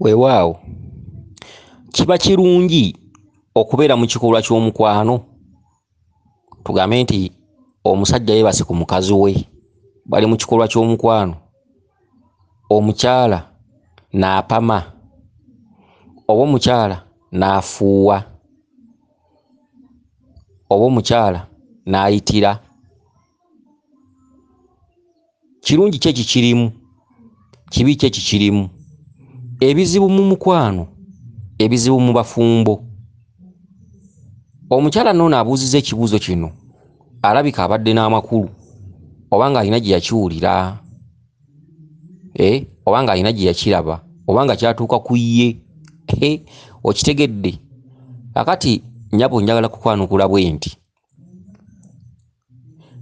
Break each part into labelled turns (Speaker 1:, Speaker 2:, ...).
Speaker 1: Weewaawo kiba kirungi okubeera mu kikolwa ky'omukwano. Tugambe nti omusajja yeebase ku mukazi we, bali mu kikolwa ky'omukwano, omukyala n'apama oba omukyala n'afuuwa oba omukyala n'ayitira. Kirungi ki ekikirimu, kibi ki ekikirimu? Ebizibu mu mukwano, ebizibu mu bafumbo. Omukyala n'ono abuuzizza ekibuuzo kino alabika abadde n'amakulu oba ng'alina gye yakiwulira, oba ng'alina gye yakiraba, oba nga kyatuuka ku ye. Okitegedde? Kakati nnyabo njagala kukwanukula bwe nti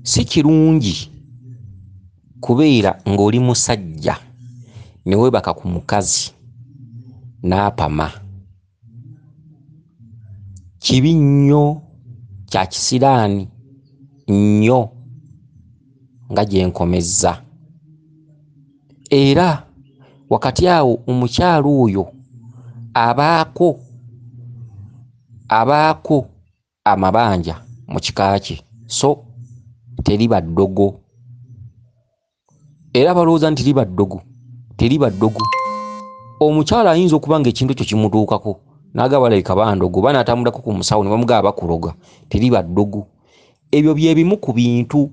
Speaker 1: si kirungi kubeera ng'oli musajja ne weebaka ku mukazi n'apama. Kibi nnyo, kya kisiraani nnyo nga gye nkomezza. Era wakati awo omukyala oyo abaako amabanja mu kika kye, so teriba ddogo. Era balowooza nti teriba ddogo. Omukyala ayinza okuba ng'ekintu ekyo kimutuukako n'agamba balabika bandogo, banaatambulako ku musawo ne bamugamba bakuloga, teriba ddogo. Ebyo bye bimu ku bintu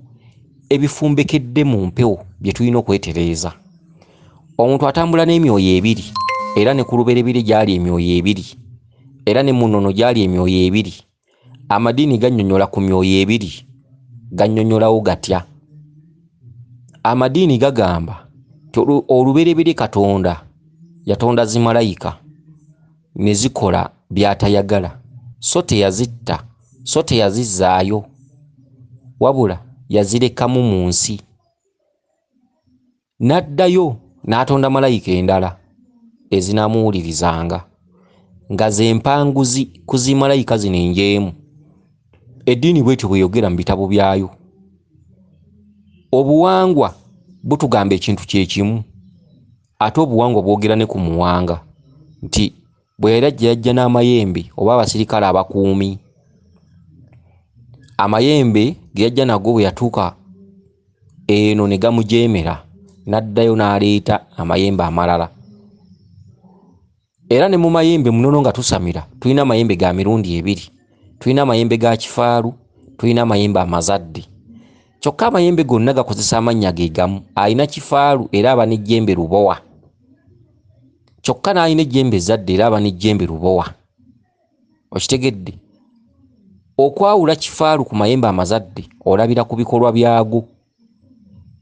Speaker 1: ebifumbekedde mu mpewo bye tulina okwetereeza. Omuntu atambula n'emyoyo ebiri, era ne ku lubereberye gy'ali emyoyo ebiri, era ne mu nnono gy'ali emyoyo ebiri. Amadiini gannyonnyola ku myoyo ebiri, gannyonnyolawo gatya? Amadiini gagamba nti olubereberye Katonda yatonda zimalayika ne zikola by'atayagala, so teyazitta, so teyazizzaayo, wabula yazirekamu mu nsi. N'addayo n'atonda malayika endala ezinaamuwulirizanga, nga ze mpanguzi ku zimalayika zino enjeemu. Eddiini bw'etyo bweyogera mu bitabo byayo. Obuwangwa butugamba ekintu kye kimu, ate obuwangwa bwogera ne ku muwanga nti bwe yali yajja n'amayembe oba abasirikale abakuumi. Amayembe ge yajja nago bwe yatuuka eno ne gamujeemera, n'addayo n'aleeta amayembe amalala. Era ne mu mayembe munono nga tusamira, tulina amayembe ga mirundi ebiri. Tulina amayembe ga kifaalu, tulina amayembe amazadde. Kyokka amayembe gonna gakozesa amannya ge gamu. Alina kifaalu era aba n'ejjembe lubowa. Kyokka n'alina ejjembe ezzadde era aba n'ejjembe lubowa. Okitegedde? Okwawula kifaalu ku mayembe amazadde olabira ku bikolwa byago.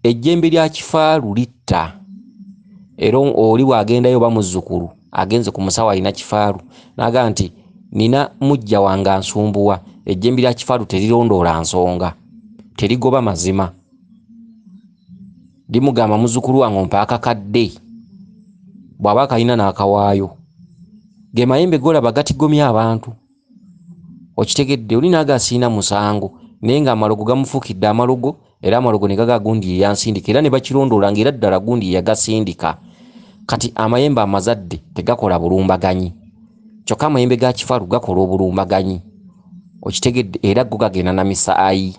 Speaker 1: Ejjembe lya kifaalu litta. Era oli bw'agendayo oba muzzukulu agenze ku musawo alina kifaalu n'agamba nti nina mujja wange ansumbuwa, ejjembe lya kifaalu terirondoola nsonga, terigoba mazima. Limugamba muzzukulu wange ompa akakadde, bw'aba akalina n'akawaayo. Ge mayembe golaba gatigomya abantu. Okitegedde? Oli n'agasiina musango naye ng'amalogo gamufuukidde amalogo, era amalogo ne gaga gundi ye yansindika, era ne bakirondoola ng'era ddala gundi ye yagasindika. Kati amayembe amazadde tegakola bulumbaganyi, kyokka amayembe ga kifaalu gakola obulumbaganyi. Okitegedde? Era go gagenda na musaayi.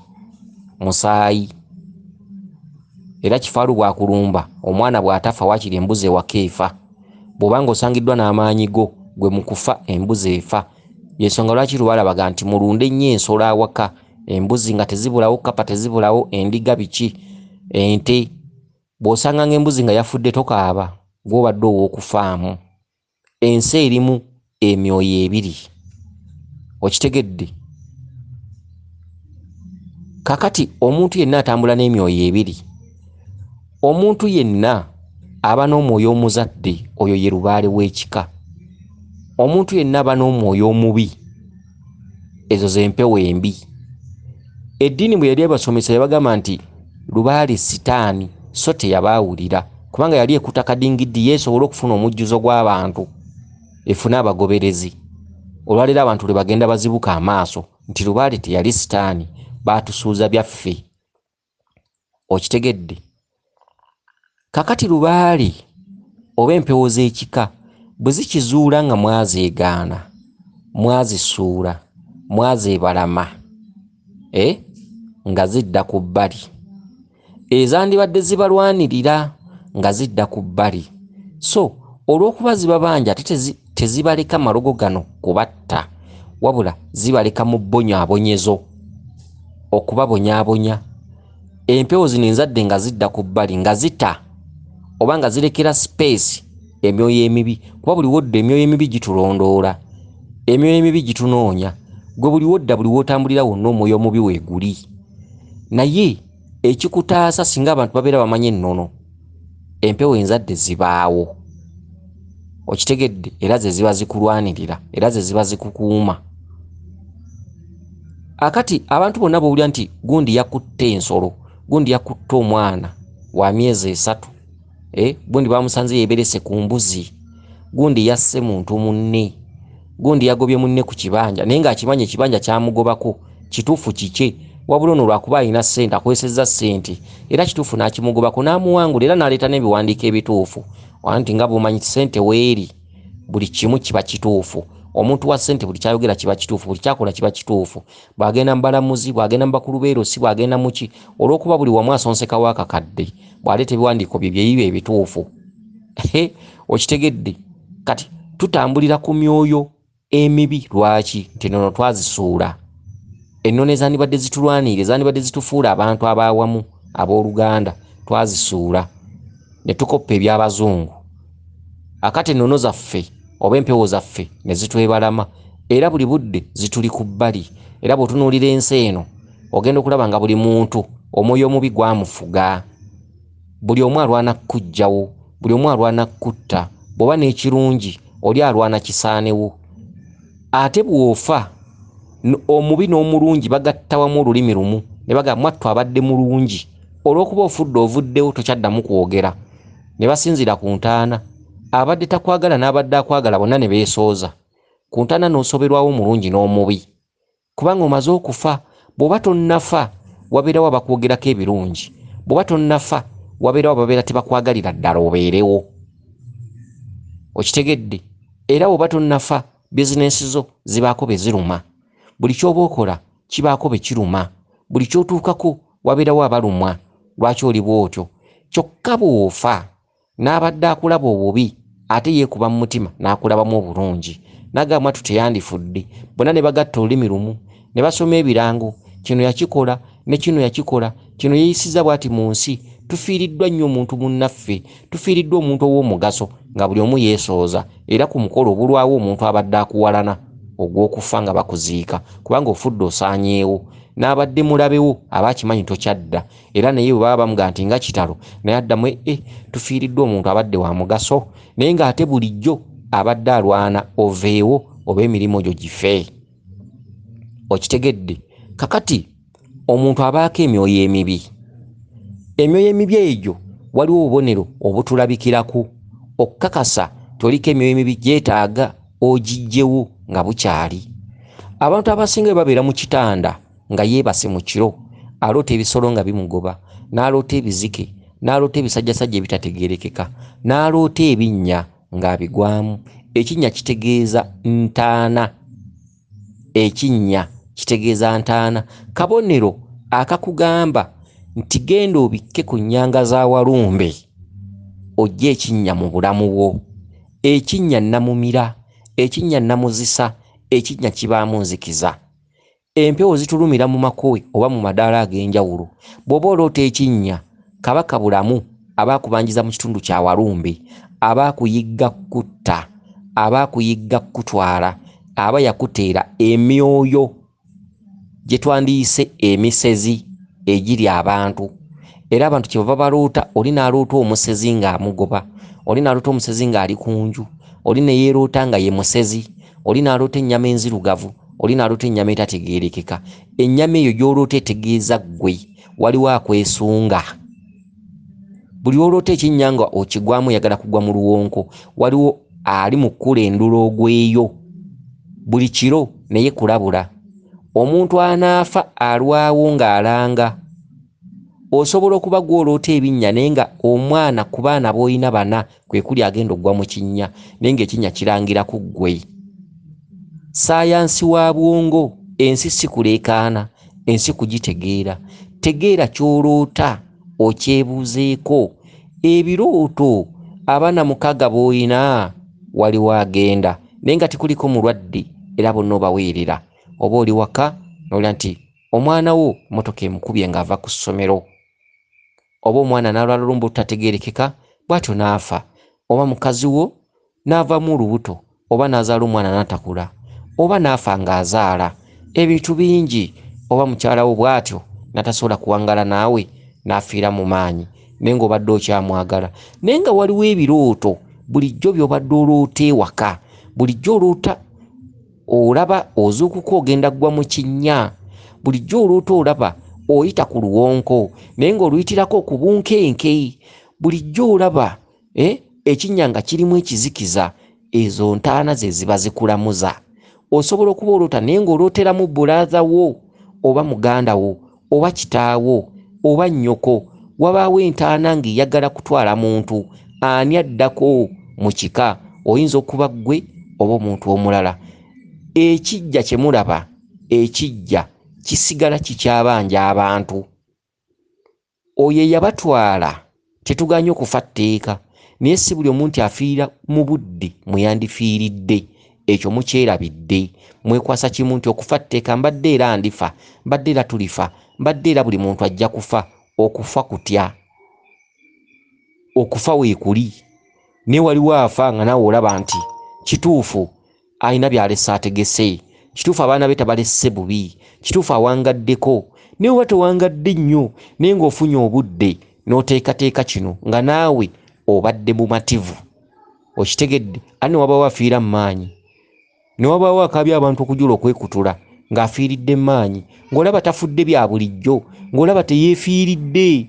Speaker 1: Era kifaalu bwakulumba omwana bw'atafa waakiri embuzi ewaka efa. Bw'obanga osangiddwa n'amaanyi go gwe mu kufa embuzi efa. Y'ensonga lwaki lwalabaga nti mulunde nnyo ensolo awaka, embuzi nga tezibulawo, kapa tezibulawo, endiga biki, ente. Bw'osanga ng'embuzi nga yafudde tokaaba, gw'obadde ow'okufaamu. Ensi erimu emyoyo ebiri. Okitegedde? Kakati omuntu yenna atambula n'emyoyo ebiri. Omuntu yenna aba n'omwoyo omuzadde, oyo ye lubaale w'ekika. Omuntu yenna aba n'omwoyo omubi, ezo ze mpewo embi. Eddiini bwe yali ebasomesa yabagamba nti lubaale sitaani, so teyabaawulira kubanga yali ekuta kadingiddi yeesobola okufuna omujjuzo gw'abantu, efune abagoberezi. Olwaleero abantu lwe bagenda bazibuka amaaso nti lubaale teyali sitaani, baatusuuza byaffe. Okitegedde? Kakati lubaale oba empewo z'ekika bwe zikizuula nga mwazeegaana mwazisuula mwazeebalama nga zidda ku bbali ezandibadde zibalwanirira nga zidda ku bbali. So olw'okuba ziba bangi ate tezibaleka malogo gano kubatta, wabula zibaleka mu bbonyaabonyezo okubabonyaabonya. Empewo zino enzadde nga zidda ku bbali nga zita oba nga zirekera space emyoyo emibi, kuba buli wodda emyoyo emibi gitulondoola, emyoyo emibi gitunoonya. Gwe buli wodda buli wotambulira wonna omwoyo omubi weeguli. Naye ekikutaasa singa abantu babeera bamanye ennono, empewo enzadde zibaawo, okitegedde, era ze ziba zikulwanirira, era ze ziba zikukuuma. Akati abantu bonna bawulira nti gundi yakutte ensolo, gundi yakutte omwana wa myezi 3, gundi bamusanze yeeberese ku mbuzi, gundi yasse muntu munne, gundi yagobye munne ku kibanja naye ng'akimanya ekibanja kyamugobako kituufu kike, wabula ono lwakuba alina ssente akozesezza ssente era kituufu n'akimugobako n'amuwangula era n'aleeta n'ebiwandiiko ebituufu. Wanti nga bw'omanyi ssente weeri buli kimu kiba kituufu. Omuntu wa ssente buli kyayogera kiba kituufu, buli kyakola kiba kituufu. Bw'agenda mu balamuzi, bw'agenda mu bakulu b'erosi, bw'agenda mu ki, olw'okuba buli wamu asonsekawo akakadde, bw'aleeta ebiwandiiko bye byeyiba ebituufu. Okitegedde? Kati tutambulira ku myoyo emibi. Lwaki? Nti nono twazisuula. Ennono ezandibadde zitulwanira, ezandibadde zitufuula abantu ab'awamu ab'oluganda, twazisuula ne tukoppa eby'abazungu. Akati ennono zaffe oba empewo zaffe ne zitwebalama, era buli budde zituli ku bbali. Era bw'otunuulira ensi eno ogenda okulaba nga buli muntu omwoyo omubi gwamufuga. Buli omu alwana kuggyawo, buli omu alwana kutta, bw'oba n'ekirungi oli alwana kisaanewo. Ate bw'ofa omubi n'omulungi bagatta wamu olulimi lumu ne bagamba mwattu abadde mulungi, olw'okuba ofudde ovuddewo tokyaddamu kwogera. Ne basinzira ku ntaana, abadde takwagala n'abadde akwagala bonna ne beesooza. Ku ntaana n'osoberwawo omulungi n'omubi, kubanga omaze okufa. Bw'oba tonnafa wabeerawo abakwogerako ebirungi, bw'oba tonnafa wabeerawo ababeera tebakwagalira ddala obeerewo. Okitegedde? Era bw'oba tonnafa bizinensi zo zibaako be ziruma, buli ky'oba okola kibaako be kiruma, buli ky'otuukako wabeerawo abalumwa. Lwaki oli bw'otyo? Kyokka bw'ofa n'abadde akulaba obubi ate yeekuba mu mutima n'akulabamu obulungi, n'agamba mwattu teyandifudde. Bonna ne bagatta olulimi lumu ne basoma ebirango, kino yakikola ne kino yakikola, kino yeeyisiza bw'ati mu nsi. Tufiiriddwa nnyo omuntu munnaffe, tufiiriddwa omuntu ow'omugaso, nga buli omu yeesooza. Era ku mukolo obulwawo omuntu abadde akuwalana ogw'okufa nga bakuziika, kubanga ofudde osaanyeewo. N'abadde mulabewo aba akimanyi tokyadda, era naye bwe baba bamugamba nti nga kitalo naye addamu tufiiriddwa omuntu abadde wa mugaso, naye ng'ate bulijjo abadde alwana oveewo oba emirimu gyo gife. Okitegedde? Kakati omuntu abaako emyoyo emibi. Emyoyo emibi egyo waliwo obubonero obutulabikirako okukakasa toliko emyoyo emibi gyetaaga ogiggyewo nga bukyali. Abantu abasinga babeera mu kitanda nga yeebase mu kiro, aloota ebisolo nga bimugoba, n'aloota ebizike, n'aloota ebisajjasajja ebitategeerekeka, n'aloota ebinnya ng'abigwamu. Ekinnya kitegeeza ntaana, ekinnya kitegeeza ntaana. Kabonero akakugamba nti genda obikke ku nnyanga za Walumbe ojje ekinnya mu bulamu bwo. Ekinnya nnamumira, ekinnya nnamuzisa, ekinnya kibaamu nzikiza. Empewo zitulumira mu makowe oba mu madaala ag'enjawulo. Bw'oba oloota ekinnya, kabaka bulamu abaakubanjiza mu kitundu kya Walumbe, abaakuyigga kutta, abaakuyigga kutwala, aba yakuteera emyoyo gye twandiyise emisezi egiri abantu. Era abantu kyebava baloota, oli n'aloota omusezi ng'amugoba, oli n'aloota omusezi ng'ali ku nju, oli ne yeeroota nga ye musezi, oli n'aloota ennyama enzirugavu, oli n'aloota ennyama etategeerekeka. Ennyama eyo gy'oloota etegeeza ggwe waliwo akwesunga. Buli oloota ekinnya nga okigwamu oyagala kugwa mu luwonko, waliwo ali mu kkula endula ogweyo. Buli kiro naye kulabula. Omuntu anaafa alwawo ng'alanga. osobola okuba gw'oloota ebinnya naye nga omwana ku baana b'olina bana kwe kuli agenda oggwa mu kinnya naye ng'ekinnya kirangira ku ggwe. Saayansi wa bwongo, ensi si kuleekaana, ensi kugitegeera. Tegeera ky'oloota okyebuuzeeko. Ebirooto abaana 6 b'olina waliwo agenda naye nga tikuliko mulwadde era bonna obaweerera. Oba oli waka n'olya nti omwana wo motoka emukubye ng'ava ku ssomero, oba omwana n'alwala olumbu olutategeerekeka bw'atyo n'afa, oba mukazi wo n'avamu olubuto, oba n'azaala omwana n'atakula, oba n'afa ng'azaala. Ebintu bingi. Oba mukyala wo bw'atyo n'atasobola kuwangaala naawe n'afiira mu maanyi naye ng'obadde okyamwagala. Naye nga waliwo ebirooto bulijjo by'obadde oloota ewaka, bulijjo oloota olaba ozuukuka ogenda ggwa mu kinnya, bulijjo oloota olaba oyita ku luwonko naye ng'oluyitirako ku bunkenke, bulijjo olaba ekinnya nga kirimu ekizikiza. Ezo ntaana ze ziba zikulamuza. Osobola okuba oloota naye ng'olooteramu bulaaza wo oba muganda wo oba kitaawo oba nnyoko. Wabaawo entaana ng'eyagala kutwala muntu, ani addako mu kika? Oyinza okuba ggwe oba omuntu omulala. Ekijja kye mulaba, ekijja kisigala kikyabanja abantu. Oyo eyabatwala tetuganye okufa tteeka, naye si buli omuntu afiira mu budde mwe yandifiiridde. Ekyo mukyerabidde. Mwekwasa kimu nti okufa tteeka, mbadde era ndifa, mbadde era tulifa, mbadde era buli muntu ajja kufa. Okufa kutya, okufa weekuli. Naye waliwo afa nga naawe olaba nti kituufu alina by'alese ategese, kituufu abaana be tabalesse bubi, kituufu awangaddeko. Naye oba tewangadde nnyo naye ng'ofunye obudde n'oteekateeka kino nga naawe obadde bumativu. Okitegedde? Ani wabaawo afiira mu maanyi, ne wabaawo akabi abantu okujula okwekutula ng'afiiridde mu maanyi, ng'olaba tafudde bya bulijjo, ng'olaba teyeefiiridde.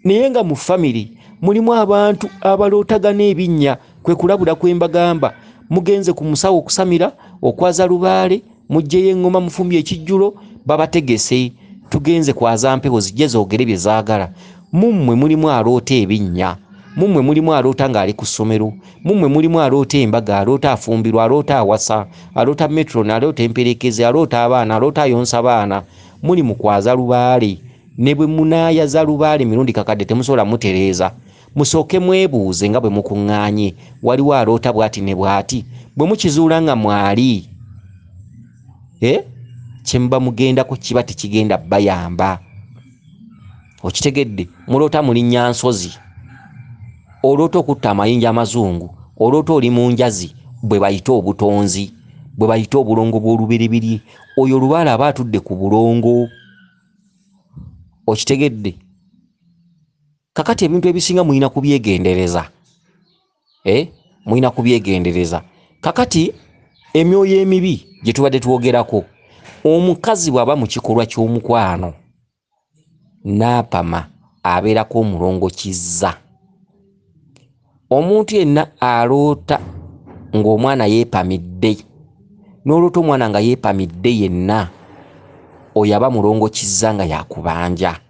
Speaker 1: Naye nga mu famire mulimu abantu abalootagana ebinnya, kwe kulabula kwe mbagamba. Mugenze ku musawo okusamira, okwaza lubaale, muggyeyo eŋŋoma, mufumbye ekijjulo, babategese. Tugenze kwaza mpewo zijje zoogere bye zaagala. Mummwe mulimu aloota ebinnya, mummwe mulimu aloota ng'ali ku ssomero, mummwe mulimu aloota embaga, aloota afumbirwa, aloota awasa, aloota metroni, aloota emperekeze, aloota abaana, aloota ayonsa baana. Muli mu kwaza lubaale. Ne bwe munaayaza lubaale mirundi kakadde temusobola mutereeza. Musooke mwebuuze nga bwe mukuŋŋaanye, waliwo aloota bw'ati ne bw'ati. Bwe mukizuula nga mwali, kye muba mugendako kiba tekigenda bayamba. Okitegedde? Muloota mulinnya nsozi, oloota okutta amayinja amazungu, oloota oli mu njazi bwe bayita obutonzi, bwe bayita obulongo bw'olubereberye. Oyo olubaale aba atudde ku bulongo. Okitegedde? Kakati ebintu ebisinga mulina kubyegendereza. Mulina kubyegendereza. Kakati emyoyo emibi gye tubadde twogerako, omukazi bw'aba mu kikolwa ky'omukwano n'apama abeerako omulongo kizza. Omuntu yenna aloota ng'omwana yeepamidde, n'oloota omwana nga yeepamidde yenna, oyo aba mulongo kizza nga yakubanja.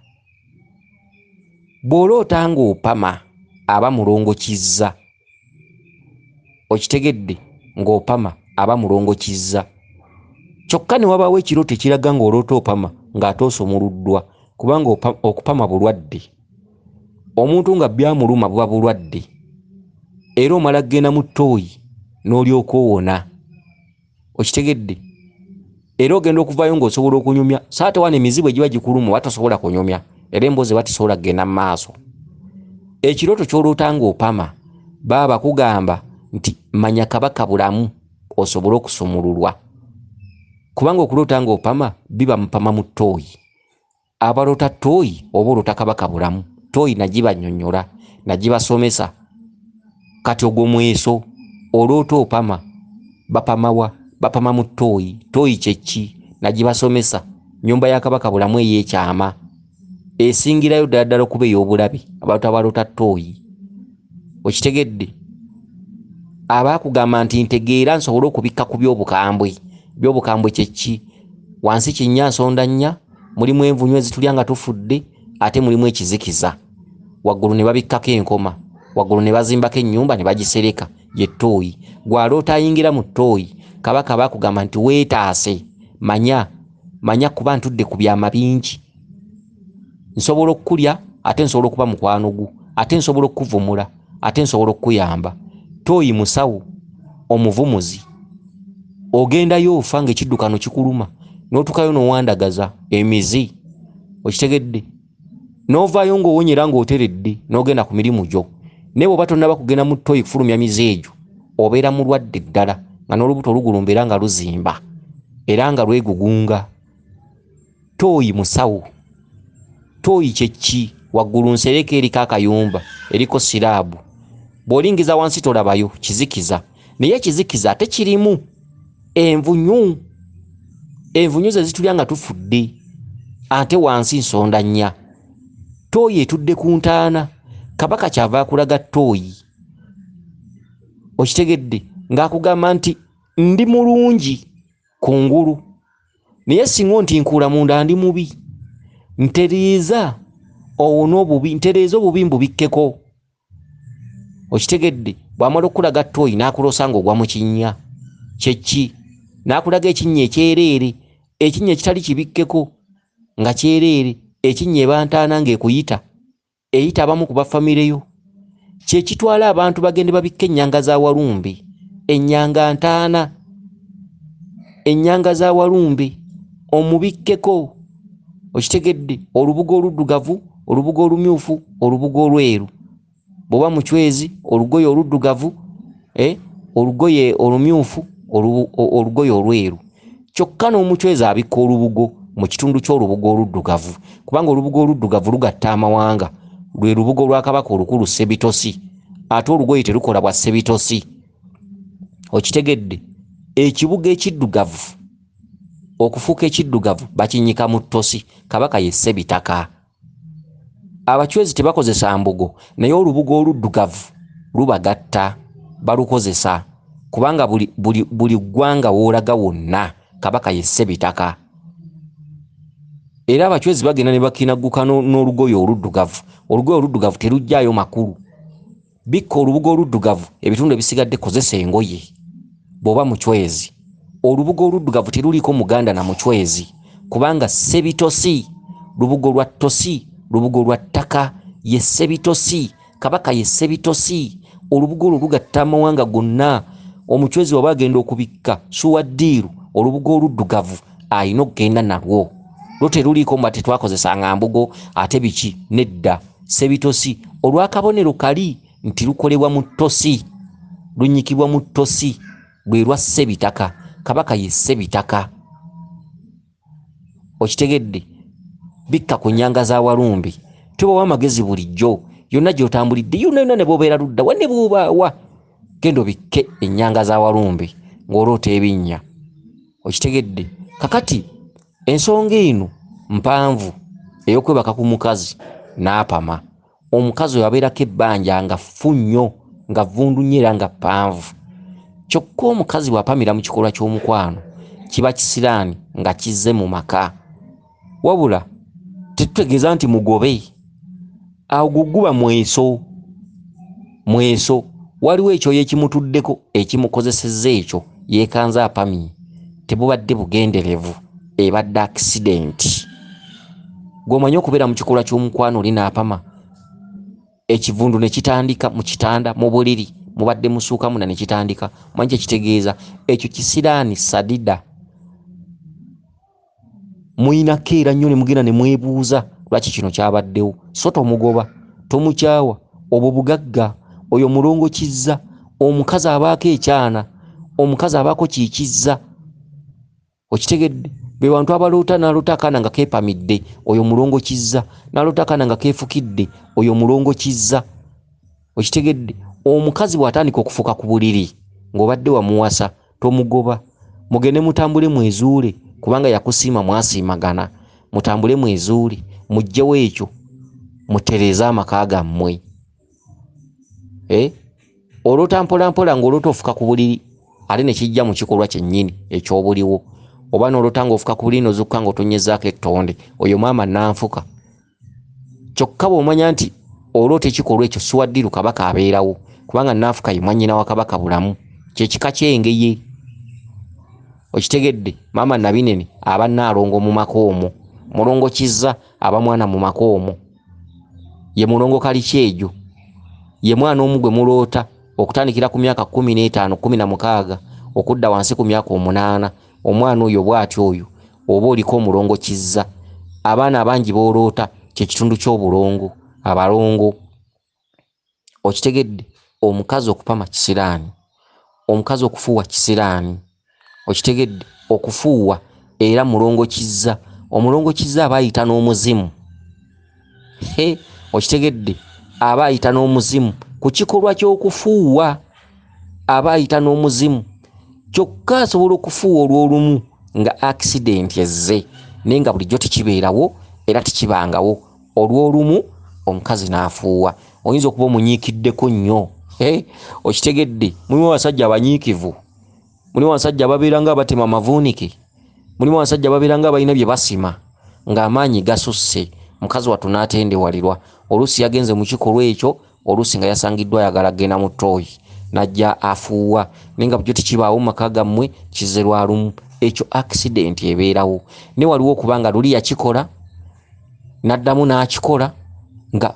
Speaker 1: Bw'oloota ng'opama aba mulongo kizza. Okitegedde? Ng'opama aba mulongo kizza. Kyokka ne wabaawo ekirooto ekiraga ng'oloota opama ng'ate osumuluddwa, kubanga okupama bulwadde. Omuntu nga byamuluma buba bulwadde, era omala kgenda mu ttooyi n'olyoka owona. Okitegedde? Era ogenda okuvayo ng'osobola okunyumya, saate wana emizibu egiba gikuluma oba tosobola kunyumya, era emboozi eba tesobola kgenda mu maaso. Ekirooto ky'oloota ng'opama baba bakugamba nti manya kabaka bulamu osobole okusumululwa, kubanga okuloota ng'opama biba mupama mu ttooyi. Abaloota ttooyi oba oloota kabaka bulamu, ttooyi nagibanyonnyola, nagibasomesa. Kati ogwo mweso oloota opama, bapamawa? Bapama mu ttooyi. Ttooyi kye ki? Nagibasomesa. Nnyumba ya kabaka bulamu ey'ekyama esingirayo ddala ddala okuba ey'obulabe, abantu abaloota ttooyi. Okitegedde? Abaakugamba nti ntegeera nsobole okubikka ku by'obukambwe. By'obukambwe kye ki? Wansi kinnya nsonda nnya, mulimu envunyu ezitulya nga tufudde, ate mulimu ekizikiza. Waggulu ne babikkako enkoma, waggulu ne bazimbako ennyumba ne bagisereka ye ttooyi. Gw'aloota ayingira mu ttooyi, kabaka baakugamba nti weetaase, manya kuba ntudde ku byama bingi. Nsobola okkulya ate nsobola okuba mukwano gwo, ate nsobola okuvumula ate nsobola okuyamba. Ttooyi musawo, omuvumuzi. Ogendayo ofa ng'ekiddukano kikuluma, n'otukayo n'owandagaza emizi. Okitegedde? N'ovaayo ng'owonyera ng'oteredde n'ogenda ku mirimu gyo. Naye bw'oba tonnaba kugenda mu ttooyi kufulumya mizi egyo, obeera mulwadde ddala nga n'olubuto olugulumba era nga luzimba era nga lwegugunga. Ttooyi musawo. Ttooyi kye ki? Waggulu nsereka eriko akayumba, eriko siraabu. Bw'olingiza wansi tolabayo, kizikiza. Naye ekizikiza ate kirimu envunyu. Envunyu ze zitulya nga tufudde, ate wansi nsonda nnya. Ttooyi etudde ku ntaana. Kabaka kyava akulaga ttooyi. Okitegedde? Ng'akugamba nti ndi mulungi kungulu, naye singa ntinkuula munda ndi mubi. Ntereeza owone obubi, ntereeza obubi mbubikkeko. Okitegedde? Bw'amala okulaga ttooyi n'akulosa ng'ogwa mu kinnya. Kye ki? N'akulaga ekinnya ekyereere, ekinnya ekitali kibikkeko nga kyereere, ekinnya eba ntaana ng'ekuyita, eyita abamu ku bafamireyo. Kye kitwala abantu bagende babikka ennyanga za walumbe, ennyanga ntaana, ennyanga za walumbe omubikkeko. Okitegedde? Olubugo oluddugavu, olubugo olumyufu, olubugo olweru. Bw'oba mucwezi, olugoye oluddugavu, olugoye olumyufu, olugoye olweru. Kyokka n'omucwezi abikka olubugo mu kitundu ky'olubugo oluddugavu, kubanga olubugo oluddugavu lugatta amawanga. Lwe lubugo lwa kabaka olukulu Ssebitosi, ate olugoye terukola bwa Ssebitosi. Okitegedde? Ekibuga ekiddugavu, okufuuka ekiddugavu bakinyika mu ttosi. Kabaka ye Ssebitaka. Abacwezi tebakozesa mbugo, naye olubugo oluddugavu lubagatta, balukozesa kubanga buli ggwanga w'olaga wonna kabaka ye Ssebitaka. Era abacwezi bagenda ne bakinagguka n'olugoye oluddugavu. Olugoye oluddugavu terujjaayo makulu. Bikka olubugo oluddugavu, ebitundu ebisigadde kozesa engoye bw'oba mucwezi. Olubugo oluddugavu teruliko muganda na mucwezi, kubanga Ssebitosi, lubugo lwa ttosi, lubugo lwa ttaka, ye Ssebitosi. Kabaka ye Ssebitosi. Olubugo olwo lugatta amawanga gonna. Omucwezi waba agenda okubikka Suwaddiiru, olubugo oluddugavu alina okugenda nalwo. Lwo teruliiko mba tetwakozesanga mbugo ate biki? Nedda. Ssebitosi olw'akabonero kali nti lukolebwa mu ttosi, lunyikibwa mu ttosi, lwe lwa Ssebitaka. Kabaka ye Ssebitaka. Okitegedde? Bikka ku nnyanga za walumbe. Tebawa amagezi bulijjo, yonna gy'otambulidde yonna ne bw'obeera ludda wa ne bw'obaawa, genda obikke ennyanga za walumbe ng'oloota ebinnya. Okitegedde? Kakati ensonga eno mpanvu ey'okwebaka ku mukazi n'apama. Omukazi oyo abeerako ebbanja nga ffu nnyo, nga vvundu nnyo era nga ppanvu. Kyokka omukazi bw'apamira mu kikolwa ky'omukwano kiba kisiraani nga kizze mu maka. Wabula tetutegeeza nti mugobe, awo guguba mweso. Waliwo ekyoyo ekimutuddeko ekimukozesezza ekyo, yeekanze apamye. Tebubadde bugenderevu, ebadde akisidenti. Gw'omanyi okubeera mu kikolwa ky'omukwano oli n'apama, ekivundu ne kitandika mu kitanda mu buliri, mubadde musuukamu ne kitandika. Manyi kye kitegeeza? Ekyo kisiraani sadida. Muyinako era nnyo ne mugenda ne mwebuuza lwaki kino kyabaddewo. So tomugoba, tomukyawa, obwo bugagga. Oyo mulongo kizza. Omukazi abaako ekyana, omukazi abaako kikizza. Okitegedde? Be bantu abaloota n'aloota akaana nga keepamidde, oyo mulongo kizza. N'aloota akaana nga keefukidde, oyo mulongo kizza. Okitegedde? Omukazi bw'atandika okufuka ku buliri ng'obadde wamuwasa, tomugoba. Mugende mutambule mwezuule, kubanga yakusiima mwasiimagana. Mutambule mwezuule, muggyewo ekyo, mutereeze amaka gammwe. Oloota mpolampola ng'oloota ofuka ku buliri ate ne kijja mu kikolwa kyennyini eky'obuliwo. Oba n'oloota ng'ofuka ku buliri n'ozukka ng'otonyezaako ettonde, oyo maama nanfuka. kyokka bw'omanya nti olwoota ekikolwa ekyo Siwaddiru kabaka abeerawo kubanga Naafuka ye mwannyina wa kabaka Bulamu kyekika ky'engeye okitegedde maama Nabinene aba Nnaalongo mu maka omwo mulongo Kizza aba mwana mu maka omwo ye mulongo Kalikyejo ye mwana omu gwe muloota okutandikira ku myaka 15 16 okudda wansi ku myaka 8 omwana oyo bw'atyo oyo oba oliko omulongo Kizza abaana abangi booloota kye kitundu ky'obulongo abalongo okitegedde omukazi okupama kisiraani omukazi okufuuwa kisiraani okitegedde okufuuwa era mulongo Kizza omulongo Kizza aba ayita n'omuzimu okitegedde aba ayita n'omuzimu ku kikolwa ky'okufuuwa aba ayita n'omuzimu kyokka asobola okufuuwa olw'olumu nga accident ezze naye nga bulijjo tekibeerawo era tekibangawo olw'olumu omukazi n'afuuwa oyinza okuba omunyiikiddeko nnyo okitegedde mulimu abasajja abanyiikivu mulimu abasajja ababeera nga abatema amavuunike mulimu abasajja ababeera nga abalina bye basima ng'amaanyi gasusse mukazi wattu n'atendewalirwa oluusi yagenze mu kikolwa ekyo oluusi nga yasangiddwa ayagala kgenda mu ttooyi najja afuuwa naye nga bulijjo tekibaawo mu maka gammwe kizze lwa lumu ekyo accident ebeerawo ne waliwo okubanga luli yakikola n'addamu n'akikola nga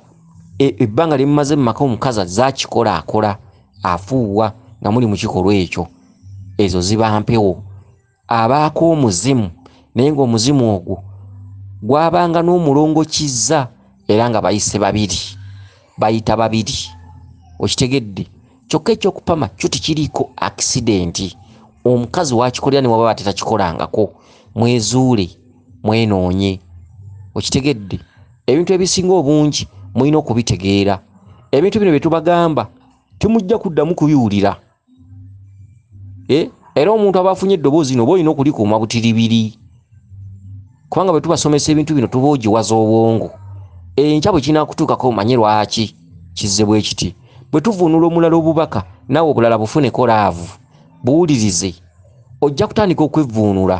Speaker 1: ebbanga lye mumaze mu maka omukazi azze akikola akola afuuwa nga muli mu kikolwa ekyo ezo ziba mpewo abaako omuzimu naye ng'omuzimu ogwo gwabanga n'omulongo Kizza era nga bayise babiri bayita babiri okitegedde kyokka ekyokupama kyo tekiriiko accident omukazi wakikolera ne waba batetakikolangako mwezuule mwenoonye okitegedde ebintu ebisinga obungi mulina okubitegeera ebintu bino bye tubagamba temujja kuddamu kubiwulira era omuntu aba afunye eddoboozi lino oba olina okulikuuma butiribiri kubanga bwe tubasomesa ebintu bino tuba ogiwaza obwongo enkya bwe kinaakutuukako omanye lwaki kizze bwe kiti bwe tuvuunula omulala obubaka naawe obulala bufuneko laavu buwulirize ojja kutandika okwevuunula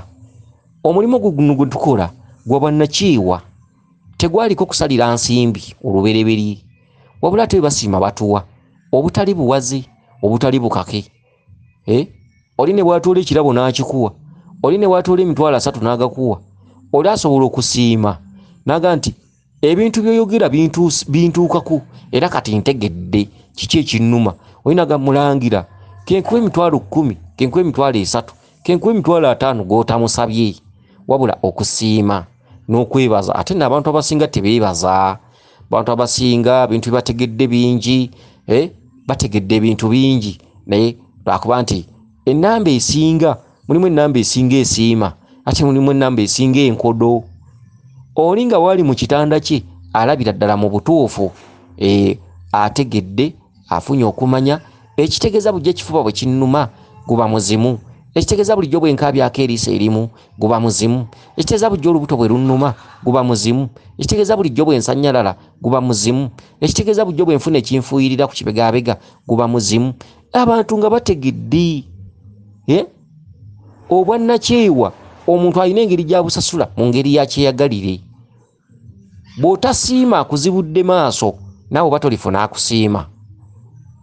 Speaker 1: omulimu guno gwe tukola gwa bwannakiiwa tegwaliko kusalira nsimbi olubereberye wabula ate basiima batuwa obutali buwaze obutali bukake oli ne bwatoola ekirabo n'akikuwa oli ne bwatoola emitwalo 3 n'agakuwa oli asobola okusiima naga nti ebintu byoyogera bintuukako era kati ntegedde kiki ekinnuma olinaga Mulangira kenkuwa emitwalo 10 kenkuwa emitwalo 3 kenkuwa emitwalo 5 g'otamusabye wabula okusiima n'okwebaza ate n'abantu abasinga tebeebaza abantu abasinga bintu bibategedde bingi bategedde ebintu bingi naye lwakuba nti ennamba esinga mulimu ennamba esinga esiima ate mulimu ennamba esinga enkodo oli nga wali mu kitanda kye alabira ddala mu butuufu ategedde afunye okumanya ekitegeeza bujja ekifuba bwe kinnuma guba muzimu ekitegeeza bulijjo bwe nkaabyako eriisa erimu guba muzimu ekitegeeza bulijjo olubuto bwe lunnuma guba muzimu ekitegeeza bulijjo bwe nsanyalala guba muzimu ekitegeeza bulijjo bwe nfuna ekinfuuyirira ku kibegaabega guba muzimu abantu nga bategedde obwannakyewa omuntu alina engeri gy'abusasula mu ngeri ya kyeyagalire bw'otasiima akuzibudde maaso naawe oba tolifuna akusiima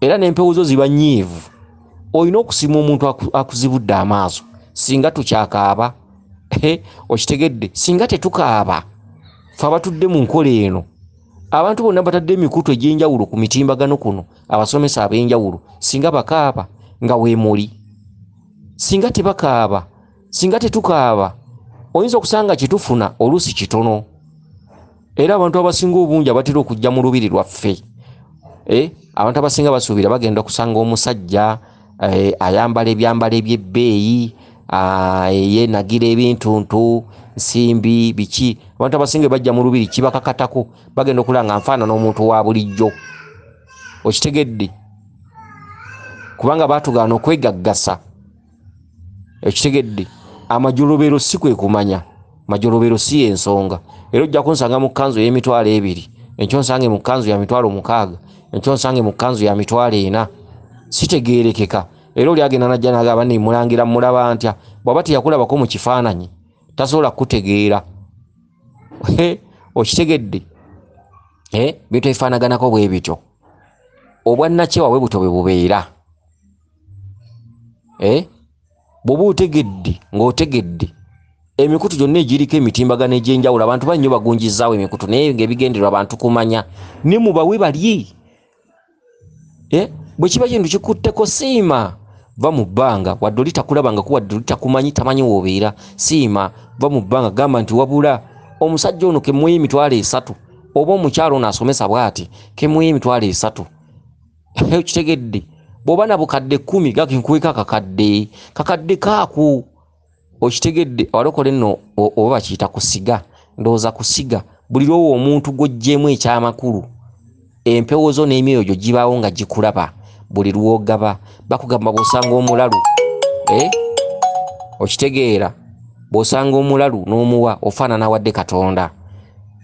Speaker 1: era n'empewo zo ziba nnyiivu olina okusiima omuntu akuzibudde amaaso singa tukyakaaba okitegedde singa tetukaaba fe abatudde mu nkola eno abantu bonna batadde emikutu egy'enjawulo ku mitimbagano kuno abasomesa ab'enjawulo singa bakaaba nga weemuli singa tebakaaba singa tetukaaba oyinza okusanga kitufuna oluusi kitono era abantu abasinga obungi abatera okujja mu lubiri lwaffe abantu abasinga basuubira bagenda okusanga omusajja ayambala ebyambalo ebyebbeeyi yenagira ebintuntu nsimbi biki abantu abasinga bajja mu lubiri kibakakatako bagenda okulanga nfaanana omuntu wa bulijjo okitegedde kubanga baatugaana okwegaggasa ekitegedde amajolobero si kwe kumanya majolobero si ensonga era ojja kunsanga mu kkanzu y'emitwalo 2 enkyo nsange mu kkanzu ya mitwalo 6 enkyo nsange mu kkanzu ya mitwalo 4 sitegeerekeka era oli agenda najja n'agamba nti Mulangira mulaba ntya bw'aba teyakulabako mu kifaananyi tasobola kutegeera okitegedde bintu ebifaanaganako bwe bityo obwannakyewa bwe buto bwe bubeera bw'oba otegedde ng'otegedde emikutu gyonna egiriko emitimbagano egy'enjawulo abantu bannyo bagunjizaawo emikutu naye ng'ebigendererwa abantu kumanya ne mubawe balye bwe kiba kintu kikutteko siima va mu bbanga wadde oli takulabangako wadde oli takumanyi tamanyi w'obeera siima va mu bbanga gamba nti wabula omusajja ono kemuwa emitwalo 3 oba omukyalo ono asomesa bw'ati kemuwa emitwalo 3 kitegedde bw'oba na bukadde 10 gakinkuweka kakadde kaaku okitegedde abalokole nno oba bakiyita kusiga ndowooza kusiga buli lwowo omuntu gw'oggyemu ekyamakulu empewo zo n'emyoyo gyo gibaawo nga gikulaba buli lwogaba bakugamba bw'osanga omulalu okitegeera bw'osanga omulalu n'omuwa ofaanana wadde Katonda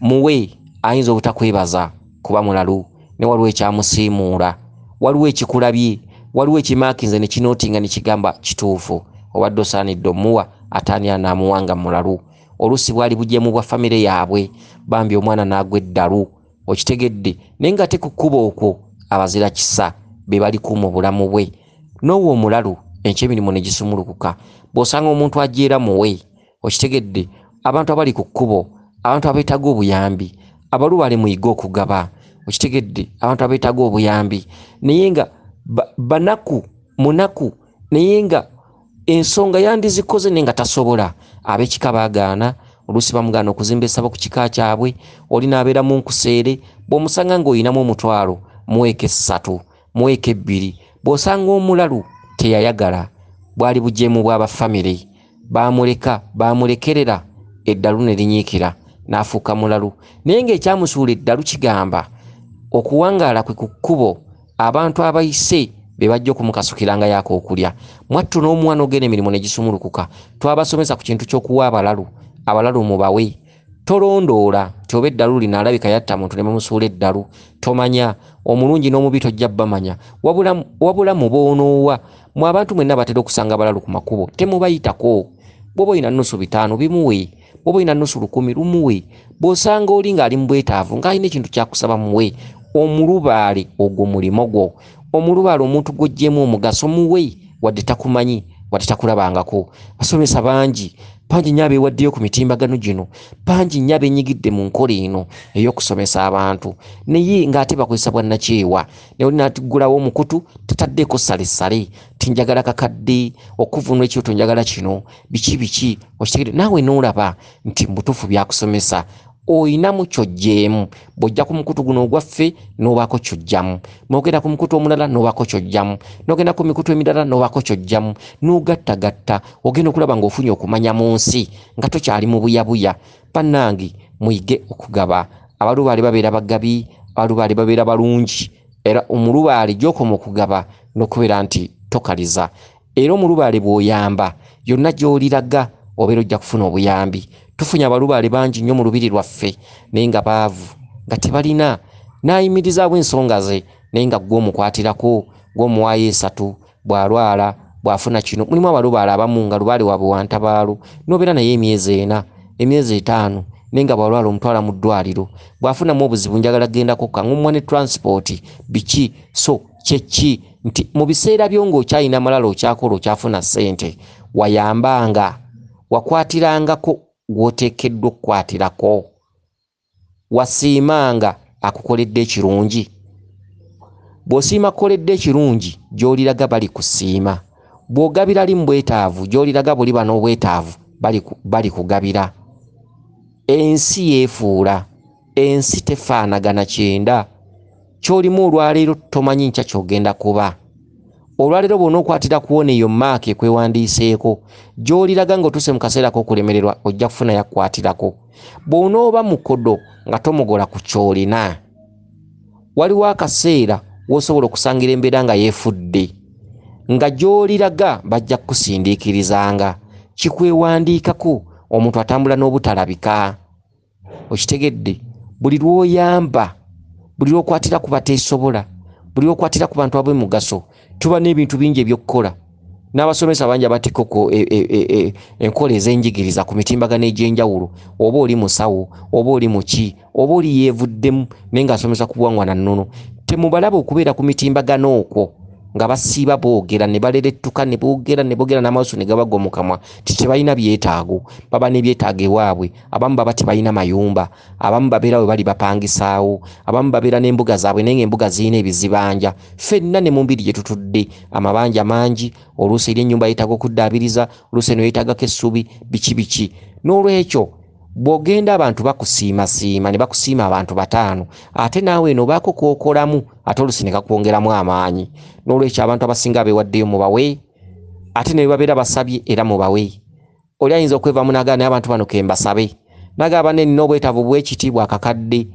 Speaker 1: muwe ayinza obutakwebaza kuba mulalu ne waliwo ekyamusiimuula waliwo ekikulabye waliwo ekimaakinze ne kinootinga ne kigamba kituufu obadde osaanidde omuwa ataani anaamuwanga mulalu oluusi bwali bugyemu bwa famire yaabwe bambi omwana n'agwa eddalu okitegedde naye nga te ku kkubo okwo abazira kisa be bali kuuma obulamu bwe n'owo omulalu eky'emirimu ne gisumulukuka bw'osanga omuntu ajeera muwe okitegedde abantu abali ku kkubo abantu abeetaaga obuyambi abalubaale muyige okugaba okitegedde abantu abeetaaga obuyambi naye nga banaku munaku naye nga ensonga yandizikoze naye nga tasobola ab'ekika baagaana oluusi bamugaana okuzimba essabo ku kika kyabwe oli n'abeera mu nkuseere bw'omusanga ng'oyinamu omutwalo muweeka 3 muweeka 2 bw'osanga omulalu teyayagala bwali bugyemu bw'abafamire bamulekerera eddalu ne linyiikira n'afuuka mulalu naye ng'ekyamusuula eddalu kigamba okuwangaala kwe ku kkubo abantu abayise be bajja okumukasukiranga yaako okulya mwattu n'omwana ogenda emirimu ne gisumulukuka twabasomesa ku kintu ky'okuwa abalalu mubawe tolondoola ti oba eddalu linaalabika yatta muntu ne bamusuula eddalu tomanya omulungi n'omubi tojja bamanya wabula muboonoowa mu abantu mwenna batera okusanga abalalu ku makubo temubayitako bw'oba oyina nnusu 5 bimuwe bw'oba oyina nnusu 10 lumuwe bw'osanga oli ng'ali mu bwetaavu ng'alina ekintu kyakusaba muwe omulubaale ogwo mulimo gwo omulubaale omuntu gw'oggyemu omugaso muwe wadde takumanyi wadde takulabangako basomesa bangi nnyo abeewaddeyo ku mitimbagano gino bangi nnyo abenyigidde mu nkola eno ey'okusomesa abantu naye ng'ate bakozesa bwannakyewa naye oli n'atigulawo omukutu tataddeko salesale tinjagala kakadde okuvunula ekyoto njagala kino biki okitegere naawe n'olaba nti mubutuufu byakusomesa oyinamu kyojjeemu bw'ojja ku mukutu guno ogwaffe n'obaako kyojjamu n'ogenda ku mukutu omulala n'obaako kyojjamu n'ogenda ku mikutu emirala n'obaako kyojjamu n'ogattagatta ogenda okulaba ng'ofunye okumanya mu nsi nga tokyali mu buyabuya bannange muyige okugaba abalubaale babeera bagabi abalubaale babeera balungi era omulubaale gy'okoma okugaba n'okubeera nti tokaliza era omulubaale bw'oyamba yonna gy'oliraga obeera ojja kufuna obuyambi tufunye abalubaale bangi nnyo mu lubiri lwaffe naye nga baavu nga tebalina n'ayimirizaawo ensonga ze naye nga gw'omukwatirako gw'omuwaayo 3 bw'alwala bw'afuna kino mulimu abalubaale abamu nga lubaale waabwe wantabaalo n'obeera naye emyezi 4 emyezi 5 naye nga bw'alwala omutwala mu ddwaliro bw'afunamu obuzibu njagala gendako kaŋŋumwa ne transport biki so kyeki nti mu biseera byo ng'okyalina amalala okyakola okyafuna ssente wayambanga wakwatirangako gw'oteekeddwa okukwatirako wasiimanga akukoledde ekirungi bw'osiima kukoledde ekirungi gy'oliraga bali kusiima bw'ogabira ali mu bwetaavu gy'oliraga buli bano obwetaavu bali kugabira ensi yeefuula ensi tefaanagana kyenda ky'olimu olwaleero tomanyi nkya ky'ogenda kuba olwaleero bw'ona okwatira kuwona eyo maaka ekwewandiiseeko gy'oliraga ng'otuuse mu kaseera k'okulemererwa ojja kufuna yakkwatirako bw'onooba mukodo nga tomogola ku ky'olina waliwo akaseera w'osobola okusangira embeera nga yeefudde nga gy'oliraga bajja kukusindiikirizanga kikwewandiikako omuntu atambula n'obutalabika okitegedde buli lw'oyamba buli lw'okwatira ku bateesobola buli lw'okwatira ku bantu ab'omugaso tuba n'ebintu bingi eby'okukola n'abasomesa bangi abatikoko enkola ez'enjigiriza ku mitimbagano egy'enjawulo, oba oli musawo oba oli muki oba oli yeevuddemu naye ng'asomesa ku buwangwa na nnono, temubalaba okubeera ku mitimbagano okwo nga basiiba boogera ne balerettuka ne boogera n'amaaso ne gabagwa mu kamwa tebalina byetaago, baba n'ebyetaago ewaabwe. Abamu baba tebalina mayumba, abamu babeera we bali bapangisaawo, abamu babeera n'embuga zaabwe naye ng'embuga zirina ebizibanja. Ffenna ne mu mbiri gye tutudde amabanja mangi, oluusi eri ennyumba yeetaaga okuddaabiriza, oluusi eno yeetaagako essubi, biki. N'olwekyo bw'ogenda abantu bakusiimasiima ne bakusiima abantu 5 ate naawe eno baako kookolamu ate oluusi ne kakwongeramu amaanyi. N'olwekyo abantu abasinga abeewaddeyo mubawe, ate ne babeera basabye era mubawe. Oli ayinza okwevaamu n'agamba naye abantu bano ke mbasabe, n'agamba nina obwetaavu bw'ekitiibwa akakadde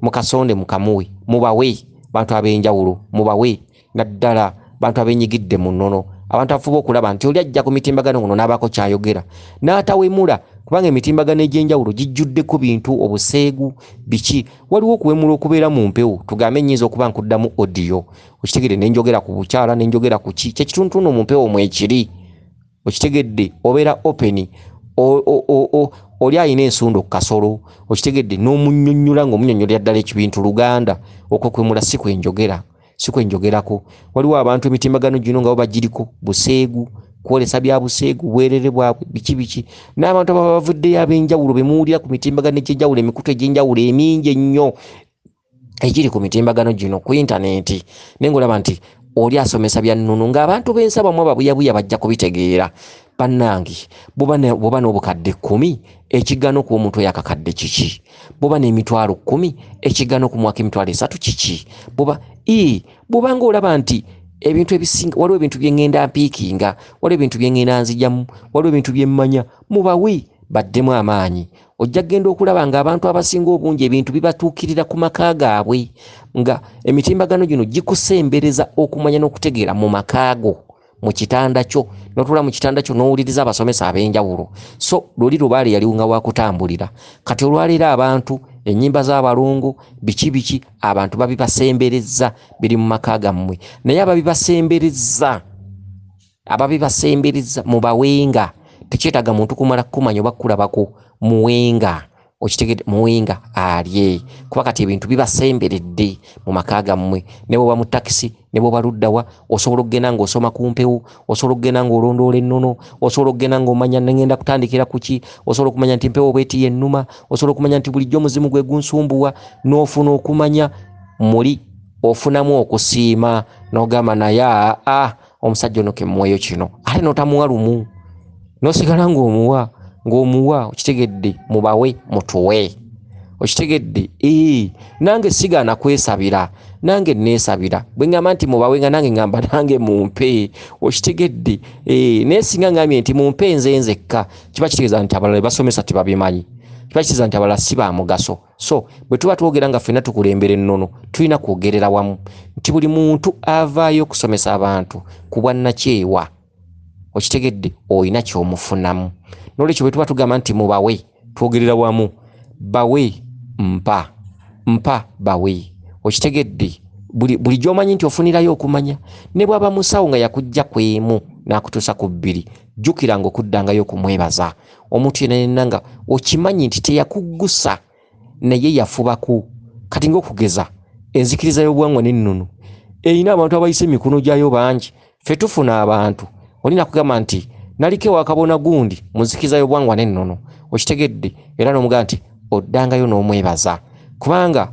Speaker 1: mukasonde mukamuwe, mubawe. Bantu ab'enjawulo mubawe, naddala bantu abenyigidde mu nnono, abantu afuba okulaba nti oli ajja ku mitimbagano guno n'abaako kyayogera n'atawemula, kubanga emitimbagano egy'enjawulo gijjuddeko bintu obuseegu biki. Waliwo okuwemula okubeera mu mpewo, tugambe nnyinza okuba nkuddamu audio okitegedde ne njogera ku bukyala ne njogera ku ki, kyekituntuno mu mpewo mwekiri okitegedde, obeera open, oli alina ensundo ku kasolo okitegedde n'omunnyonnyola ng'omunnyonnyolera ddala ekibintu Luganda. Okwokwemula si kwenjogerako. Waliwo abantu emitimbagano gino nga bo bagiriko buseegu, kwolesa bya buseegu, bwerere bwabwe biki. N'abantu ababa bavuddeyo ab'enjawulo be muwulira ku mitimbagano egy'enjawulo, emikutu egy'enjawulo emingi ennyo egiri ku mitimbagano gino ku intaneti, naye ng'olaba nti oli asomesa bya nnono ng'abantu b'ensi abamu ababuyabuya bajja kubitegeera. Bannange bw'oba n'obukadde 10 ekigaano ku omuntu oyo akakadde kiki? Bw'oba n'emitwalo 10 ekigaano ku mwaka emitwalo 3 kiki? Bw'oba ng'olaba nti ebintu ebisinga, waliwo ebintu bye ngenda mpiikinga, waliwo ebintu bye ngenda nzijamu, waliwo ebintu bye mmanya, mubawe baddemu amaanyi. Ojja kgenda okulaba ng'abantu abasinga obungi ebintu bibatuukirira ku maka gaabwe, nga emitimbagano gino gikusembereza okumanya n'okutegeera mu makaago, mu kitanda kyo, n'otula mu kitanda kyo n'owuliriza abasomesa ab'enjawulo. So luli Lubaale yali nga wakutambulira, kati olwaleero abantu ennyimba z'abalongo biki abantu babibasembereza biri mu maka gammwe, naye ababibasembereza mubawenga. Tekyetaaga muntu kumala kumanya oba kulabako, muwenga. Okitegedde, muwenga alye, kuba kati ebintu bibasemberedde mu maka gammwe. Ne bw'oba mu takisi, ne bw'oba luddawa, osobola okugenda ng'osoma ku mpewo, osobola okugenda ng'olondoola ennono, osobola okugenda ng'omanya ngenda kutandikira ku ki, osobola okumanya nti mpewo bw'eti yennuma, osobola okumanya nti bulijjo omuzimu gwe gunsumbuwa, n'ofuna okumanya muli ofunamu okusiima n'ogamba naye omusajja ono ke mmuweeyo kino, ate n'otamuwa lumu, n'osigala ng'omuwa okitegedde, mubawe mutuwe okitegedde. Nange sigaana kwesabira, nange neesabira. Bwe ngamba nti mubawe nga nange ngamba nange mumpe okitegedde. Naye singa ngambye nti mumpe nze nzekka, kiba kitegeeza nti abalala basomesa tebabimanyi, kiba kitegeeza nti abalala si ba mugaso. So bwe tuba twogera nga ffenna tukulembera ennono, tulina kwogerera wamu nti buli muntu avaayo okusomesa abantu ku bwannakyewa okitegedde, olina ky'omufunamu. N'olwekyo bwe tuba tugamba nti mubawe, twogerera wamu, bawe mpa bawe okitegedde. Buli gy'omanyi nti ofunirayo okumanya. Ne bw'aba musawo nga yakujja kwemu n'akutuusa ku 2, jjukiranga okuddangayo okumwebaza. Omuntu yenna nga okimanyi nti teyakuggusa naye yafubaku. Kati ng'okugeza enzikiriza y'obuwangwa n'ennono erina abantu abayise emikono gyayo bangi. Ffe tufuna abantu olina kugamba nti naliko wakabona gundi muzikiriza y'obuwangwa n'ennono okitegedde, era n'omugamba nti oddangayo n'omwebaza, kubanga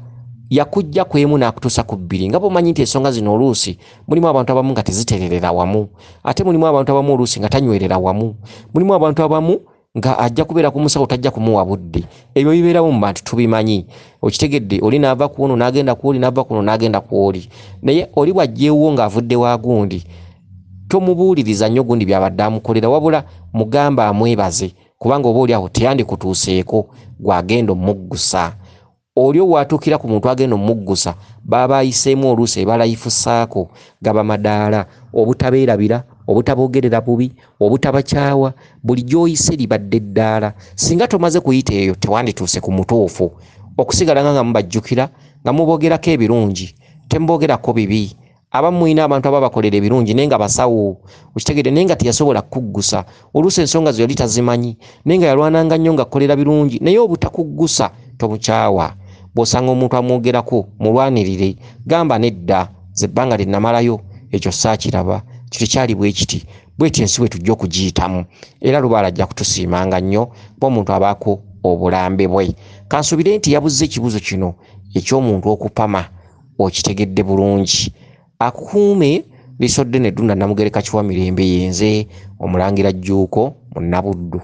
Speaker 1: yakujja kwemu n'akutuusa ku 2. Nga bw'omanyi nti ensonga zino oluusi mulimu abantu abamu nga tezitererera wamu, ate mulimu abantu abamu oluusi nga tanywerera wamu, mulimu abantu abamu nga ajja kubeera ku musawo tajja kumuwa budde. Ebyo bibeerawo mu bantu tubimanyi okitegedde. Oli n'ava ku ono n'agenda ku oli, n'ava ku ono n'agenda ku oli, naye oli bw'ajjeewo ng'avudde wa gundi tomubuuliriza nnyo gundi byabadde amukolera, wabula mugamba amwebaze, kubanga oba oli awo teyandikutuuseeko gwagenda omuggusa. Oli owaatuukira ku muntu agenda omuggusa baba ayiseemu oluusi ebalayifusaako gaba madaala, obutabeerabira, obutabogerera bubi, obutabakyawa, buli gy'oyise libadde ddaala. Singa tomaze kuyita eyo tewandituuse ku mutuufu. Okusigala nga mubajjukira nga mubogerako ebirungi, tembogerako bibi, abamu mulina abantu ababakolera ebirungi naye nga basawo okitegedde naye nga teyasobola kukuggusa oluusi ensonga zo yali tazimanyi naye nga yalwananga nnyo nga akkolera birungi naye obutakuggusa tomukyawa bw'osanga omuntu amwogerako mulwanirire gamba nedda ze ebbanga lye namalayo ekyo saakiraba kitekyali bwe kiti bwetyo ensi bwe tujja okugiyitamu era lubaala ajja kutusiimanga nnyo bw'omuntu abaako obulambe bwe kansuubire nti yabuze ekibuzo kino eky'omuntu okupama okitegedde bulungi akukuume lisodde ne ddunda Namugereka Kiwa Mirembe yenze Omulangira Jjuuko Munnabuddu.